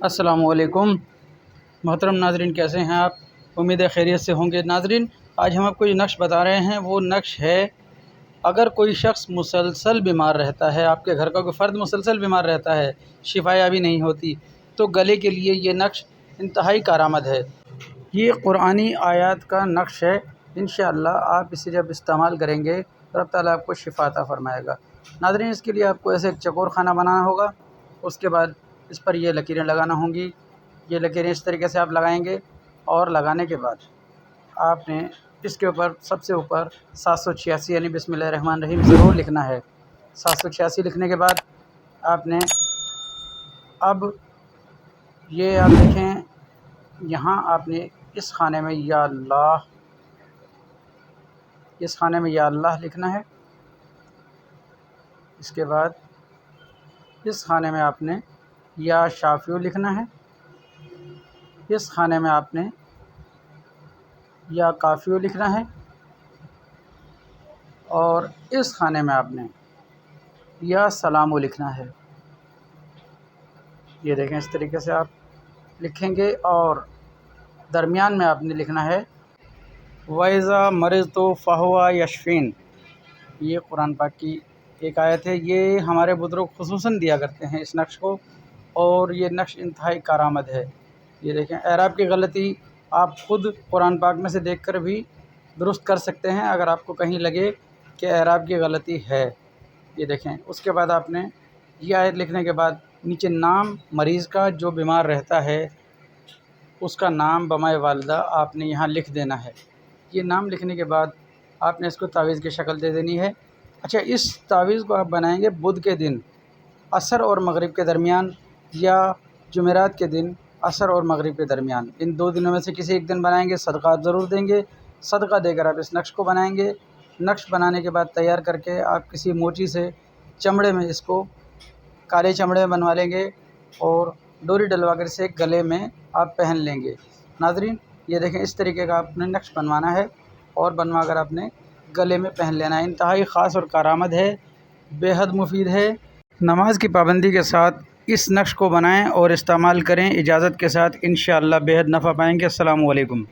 अस्सलामुअलैकुम मोहतरम नाज़रीन, कैसे हैं आप? उम्मीद है खैरियत से होंगे। नाज़रीन, आज हम आपको ये नक्श बता रहे हैं। वो नक्श है, अगर कोई शख्स मुसलसल बीमार रहता है, आपके घर का कोई फ़र्द मुसलसल बीमार रहता है, शिफायाबी नहीं होती, तो गले के लिए ये नक्श इंतहाई कारआमद है। ये क़ुरानी आयत का नक्श है। इंशाअल्लाह आप इसे जब इस्तेमाल करेंगे तो रब ताला आपको शिफा अता फ़रमाएगा। नाज़रीन, इसके लिए आपको ऐसे एक चकोर खाना बनाना होगा। उसके बाद इस पर ये लकीरें लगाना होंगी। ये लकीरें इस तरीके से आप लगाएंगे और लगाने के बाद आपने इसके ऊपर सबसे ऊपर 786 यानी बिस्मिल्लाहिर्रहमानिर्रहीम ज़रूर लिखना है। 786 लिखने के बाद आपने अब ये आप देखें, यहाँ आपने इस खाने में या अल्लाह, इस खाने में या अल्लाह लिखना है। इसके बाद इस खाने में आपने या शाफिऊ लिखना है। इस खाने में आपने या काफ़िऊ लिखना है और इस खाने में आपने या सलामु लिखना है। ये देखें, इस तरीके से आप लिखेंगे और दरमियान में आपने लिखना है वैज़ा मरिज़्तु फ़हुवा यशफ़ीन। ये कुरान पाक की एक आयत है। ये हमारे बुज़ुर्ग खुसूसन दिया करते हैं इस नक्श को, और ये नक्श इंतहाई कारआमद है। ये देखें, एराब की गलती आप ख़ुद कुरान पाक में से देखकर भी दुरुस्त कर सकते हैं अगर आपको कहीं लगे कि एराब की गलती है। ये देखें, उसके बाद आपने ये आयत लिखने के बाद नीचे नाम मरीज़ का, जो बीमार रहता है उसका नाम बमाए वालिदा आपने यहाँ लिख देना है। ये नाम लिखने के बाद आपने इसको तावीज़ की शक्ल दे देनी है। अच्छा, इस तावीज़ को आप बनाएंगे बुध के दिन असर और मगरिब के दरमियान, या जुमेरात के दिन असर और मगरिब के दरमियान। इन दो दिनों में से किसी एक दिन बनाएंगे। सदका ज़रूर देंगे। सदका देकर आप इस नक्श को बनाएंगे। नक्श बनाने के बाद तैयार करके आप किसी मोची से चमड़े में, इसको काले चमड़े में बनवा लेंगे और डोरी डलवा कर इसे गले में आप पहन लेंगे। नाज़रीन, ये देखें, इस तरीके का आपने नक्श बनवाना है और बनवा कर आपने गले में पहन लेना है। इंतहाई ख़ास और कारआमद है, बेहद मुफीद है। नमाज की पाबंदी के साथ इस नक्श को बनाएं और इस्तेमाल करें। इजाज़त के साथ इंशाअल्लाह बेहद नफ़ा पाएंगे। अस्सलामु अलैकुम।